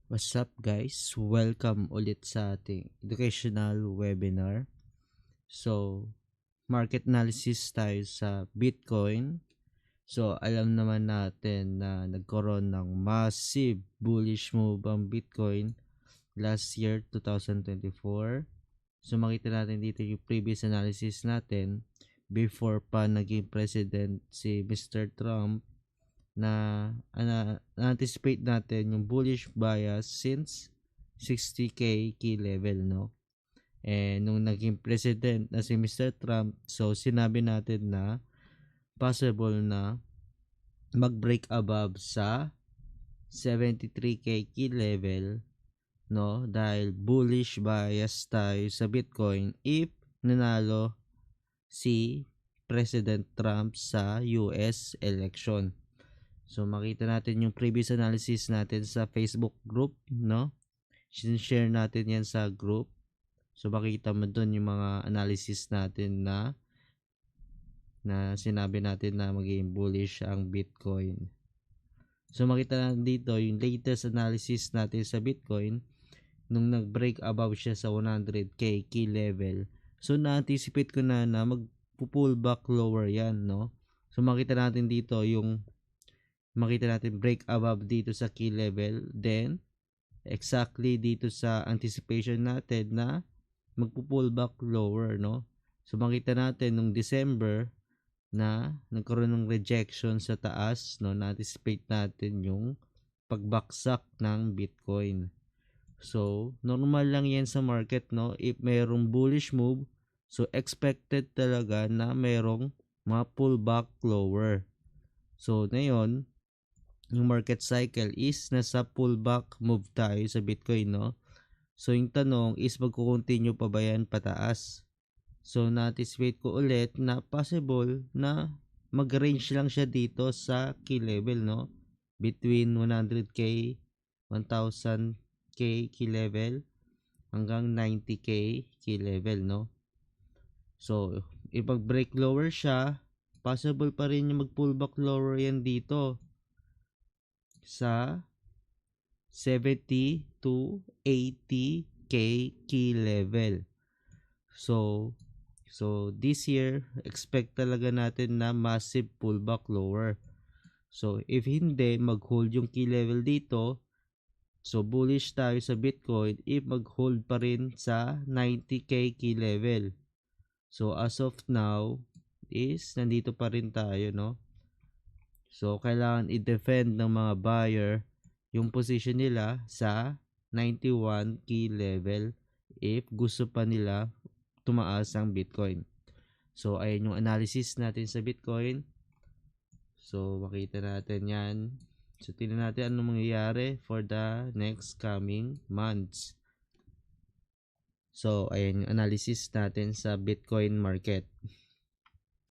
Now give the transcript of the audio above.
What's up guys? Welcome ulit sa ating educational webinar. So, market analysis tayo sa Bitcoin. So, alam naman natin na nagkaroon ng massive bullish move ang Bitcoin last year, 2024. So, makita natin dito yung previous analysis natin before pa naging president si Mr. Trump na anticipate natin yung bullish bias since 60k key level, no? And nung naging president na si Mr. Trump, so sinabi natin na possible na mag-break above sa 73k key level, no? Dahil bullish bias tayo sa Bitcoin if nanalo si President Trump sa US election. So makita natin yung previous analysis natin sa Facebook group, no? Share natin yan sa group. So makita mo doon yung mga analysis natin na sinabi natin na magiging bullish ang Bitcoin. So makita natin dito yung latest analysis natin sa Bitcoin nung nag-break above siya sa 100k key level. So na-anticipate ko na mag-pull back lower yan, no? So makita natin dito yung break above dito sa key level, then exactly dito sa anticipation natin na magpo-pull back lower, no? So makita natin nung December na nagkaroon ng rejection sa taas, no? Na-anticipate natin yung pagbaksak ng Bitcoin. So normal lang yan sa market, no? If mayroong bullish move, so expected talaga na mayroong ma-pullback lower. So ngayon, yung market cycle is nasa pullback move tayo sa Bitcoin, no? So yung tanong is magko-continue pa ba yan pataas? So na-anticipate ko ulit na possible na mag-range lang siya dito sa key level, no? Between 100k, 1000k key level hanggang 90k key level, no? So if mag-break lower siya, possible pa rin yung mag-pullback lower yan dito sa 70 to 80k key level. So this year expect talaga natin na massive pullback lower. So if hindi mag-hold yung key level dito, so bullish tayo sa Bitcoin if mag-hold pa rin sa 90k key level. So as of now is nandito pa rin tayo, no? So kailangan i-defend ng mga buyer yung position nila sa 91 key level if gusto pa nila tumaas ang Bitcoin. So ayan yung analysis natin sa Bitcoin. So makita natin yan. So tingnan natin ano mangyayari for the next coming months. So ayan yung analysis natin sa Bitcoin market.